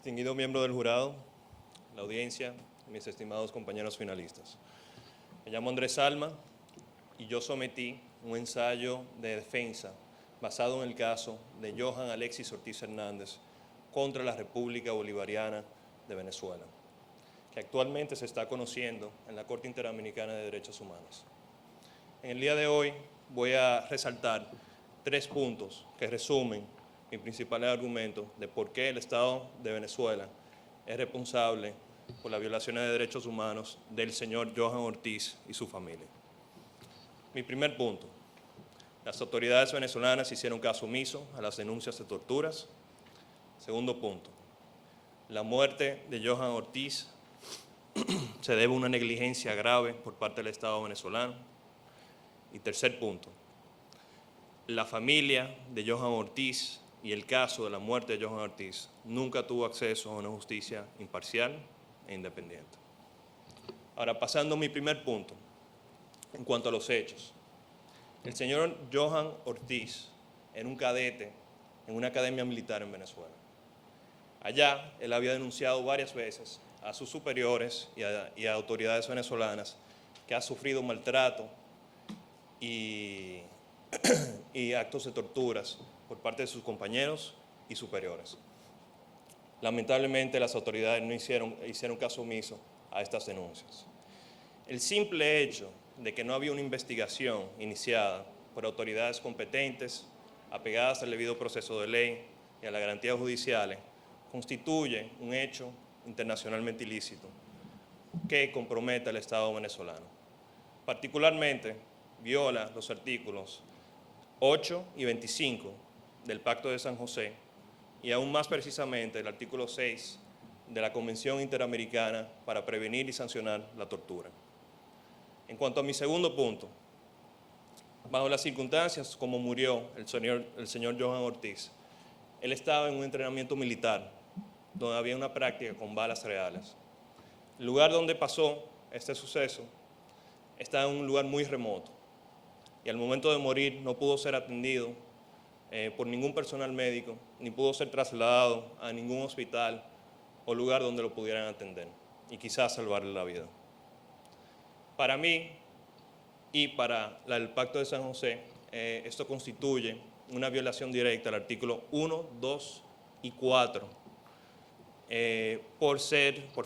distinguido miembro del jurado, la audiencia, mis estimados compañeros finalistas. Me llamo Andrés Alma y yo sometí un ensayo de defensa basado en el caso de Johan Alexis Ortiz Hernández contra la República Bolivariana de Venezuela, que actualmente se está conociendo en la Corte Interamericana de Derechos Humanos. En el día de hoy voy a resaltar 3 puntos que resumen mi principal argumento de por qué el Estado de Venezuela es responsable por las violaciones de derechos humanos del señor Johan Ortiz y su familia. Mi primer punto: las autoridades venezolanas hicieron caso omiso a las denuncias de torturas. Segundo punto: la muerte de Johan Ortiz se debe a una negligencia grave por parte del Estado venezolano. Y tercer punto: la familia de Johan Ortiz y el caso de la muerte de Johan Ortiz nunca tuvo acceso a una justicia imparcial e independiente. Ahora, pasando a mi primer punto, en cuanto a los hechos. El señor Johan Ortiz era un cadete en una academia militar en Venezuela. Allá, él había denunciado varias veces a sus superiores y a autoridades venezolanas que ha sufrido maltrato y actos de torturas por parte de sus compañeros y superiores. Lamentablemente, las autoridades no hicieron caso omiso a estas denuncias. El simple hecho de que no había una investigación iniciada por autoridades competentes, apegadas al debido proceso de ley y a las garantías judiciales, constituye un hecho internacionalmente ilícito que compromete al Estado venezolano. Particularmente, viola los artículos 8 y 25 del Pacto de San José y aún más precisamente el artículo 6 de la Convención Interamericana para prevenir y sancionar la tortura. En cuanto a mi segundo punto, bajo las circunstancias como murió el señor Johan Ortiz, él estaba en un entrenamiento militar donde había una práctica con balas reales. El lugar donde pasó este suceso está en un lugar muy remoto y al momento de morir no pudo ser atendido por ningún personal médico, ni pudo ser trasladado a ningún hospital o lugar donde lo pudieran atender y quizás salvarle la vida. Para mí y para el Pacto de San José, esto constituye una violación directa al artículo 1, 2 y 4, por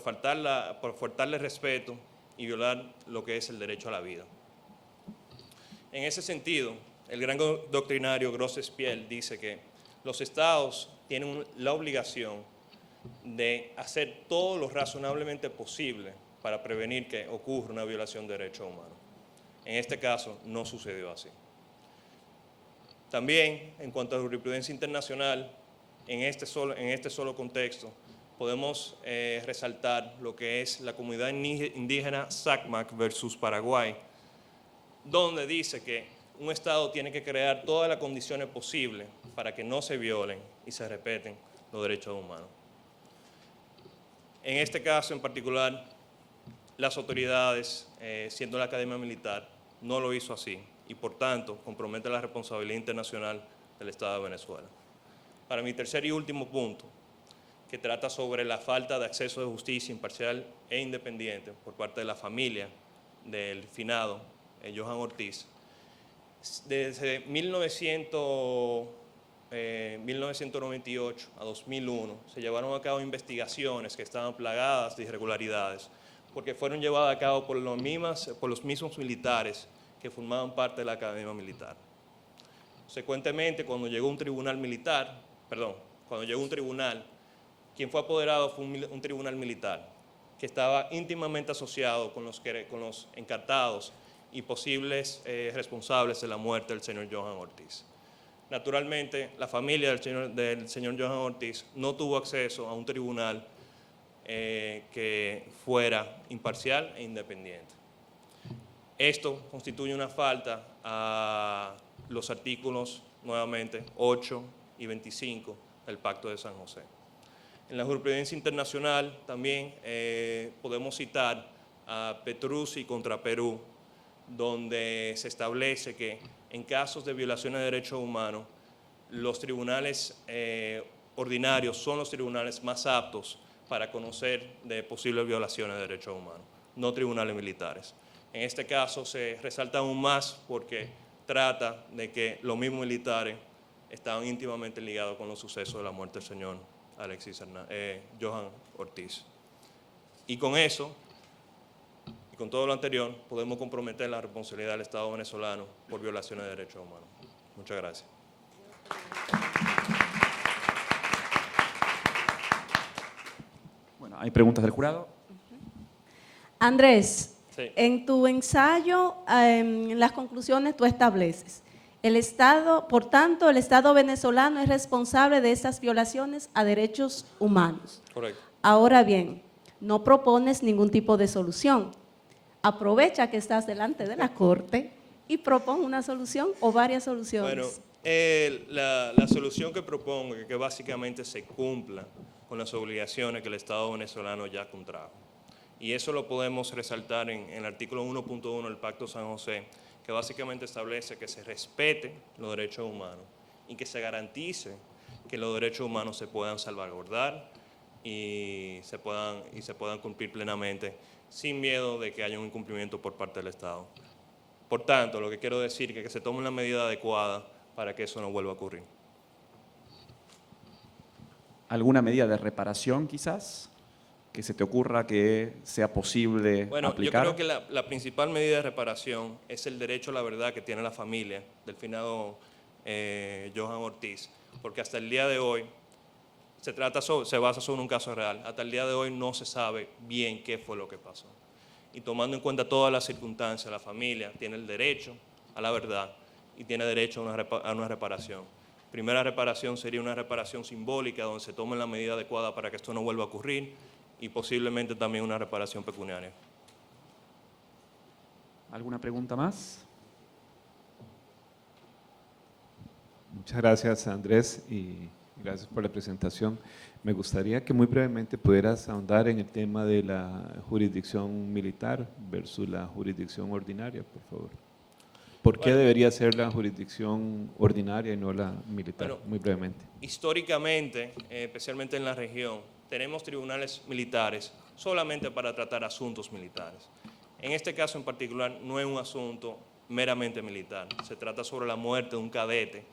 faltarle respeto y violar lo que es el derecho a la vida. En ese sentido, el gran doctrinario Gros Espiel dice que los estados tienen la obligación de hacer todo lo razonablemente posible para prevenir que ocurra una violación de derechos humanos. En este caso, no sucedió así. También, en cuanto a la jurisprudencia internacional, en este solo contexto, podemos resaltar lo que es la comunidad indígena SACMAC versus Paraguay, donde dice que un Estado tiene que crear todas las condiciones posibles para que no se violen y se respeten los derechos humanos. En este caso en particular, las autoridades, siendo la Academia Militar, no lo hizo así y por tanto compromete la responsabilidad internacional del Estado de Venezuela. Para mi tercer y último punto, que trata sobre la falta de acceso de justicia imparcial e independiente por parte de la familia del finado Johan Ortiz. Desde 1998 a 2001 se llevaron a cabo investigaciones que estaban plagadas de irregularidades porque fueron llevadas a cabo por los mismos militares que formaban parte de la Academia Militar. Consecuentemente, cuando llegó un tribunal, quien fue apoderado fue un tribunal militar que estaba íntimamente asociado con los encartados y posibles responsables de la muerte del señor Johan Ortiz. Naturalmente, la familia del señor Johan Ortiz no tuvo acceso a un tribunal que fuera imparcial e independiente. Esto constituye una falta a los artículos, nuevamente, 8 y 25 del Pacto de San José. En la jurisprudencia internacional también podemos citar a Petruzzi contra Perú, donde se establece que en casos de violaciones de derechos humanos, los tribunales ordinarios son los tribunales más aptos para conocer de posibles violaciones de derechos humanos, no tribunales militares. En este caso se resalta aún más porque trata de que los mismos militares estaban íntimamente ligados con los sucesos de la muerte del señor Johan Ortiz. Y con eso, y con todo lo anterior, podemos comprometer la responsabilidad del Estado venezolano por violaciones de derechos humanos. Muchas gracias. Bueno, ¿hay preguntas del jurado? Andrés, Sí. en tu ensayo, en las conclusiones tú estableces, el Estado, por tanto, el Estado venezolano es responsable de estas violaciones a derechos humanos. Correcto. Ahora bien, no propones ningún tipo de solución. Aprovecha que estás delante de la Corte y propon una solución o varias soluciones. Bueno, la solución que propongo es que básicamente se cumpla con las obligaciones que el Estado venezolano ya contrajo. Y eso lo podemos resaltar en el artículo 1.1 del Pacto San José, que básicamente establece que se respete los derechos humanos y que se garantice que los derechos humanos se puedan salvaguardar y se puedan cumplir plenamente sin miedo de que haya un incumplimiento por parte del Estado. Por tanto, lo que quiero decir es que se tome una medida adecuada para que eso no vuelva a ocurrir. ¿Alguna medida de reparación, quizás, que se te ocurra que sea posible aplicar? Yo creo que la principal medida de reparación es el derecho a la verdad que tiene la familia del finado Johan Ortiz, porque hasta el día de hoy se basa sobre un caso real. Hasta el día de hoy no se sabe bien qué fue lo que pasó. Y tomando en cuenta todas las circunstancias, la familia tiene el derecho a la verdad y tiene derecho a una reparación. Primera reparación sería una reparación simbólica donde se tome la medida adecuada para que esto no vuelva a ocurrir y posiblemente también una reparación pecuniaria. ¿Alguna pregunta más? Muchas gracias, Andrés, y gracias por la presentación. Me gustaría que muy brevemente pudieras ahondar en el tema de la jurisdicción militar versus la jurisdicción ordinaria, por favor. ¿Por qué debería ser la jurisdicción ordinaria y no la militar? Bueno, muy brevemente. Históricamente, especialmente en la región, tenemos tribunales militares solamente para tratar asuntos militares. En este caso en particular no es un asunto meramente militar, se trata sobre la muerte de un cadete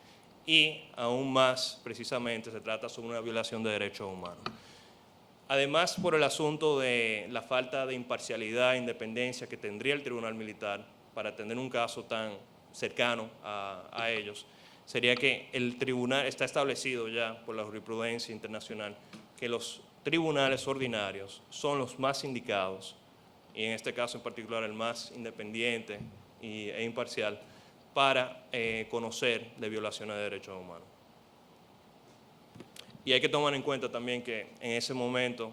y aún más precisamente se trata sobre una violación de derechos humanos. Además, por el asunto de la falta de imparcialidad e independencia que tendría el tribunal militar para atender un caso tan cercano a ellos, sería que el tribunal está establecido ya por la jurisprudencia internacional que los tribunales ordinarios son los más indicados, y en este caso en particular el más independiente e imparcial, para conocer de violaciones de derechos humanos. Y hay que tomar en cuenta también que en ese momento,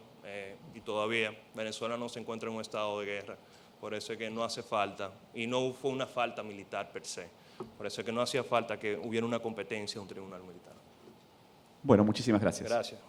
y todavía, Venezuela no se encuentra en un estado de guerra, por eso es que no hace falta, y no fue una falta militar per se, por eso es que no hacía falta que hubiera una competencia de un tribunal militar. Bueno, muchísimas gracias. Gracias.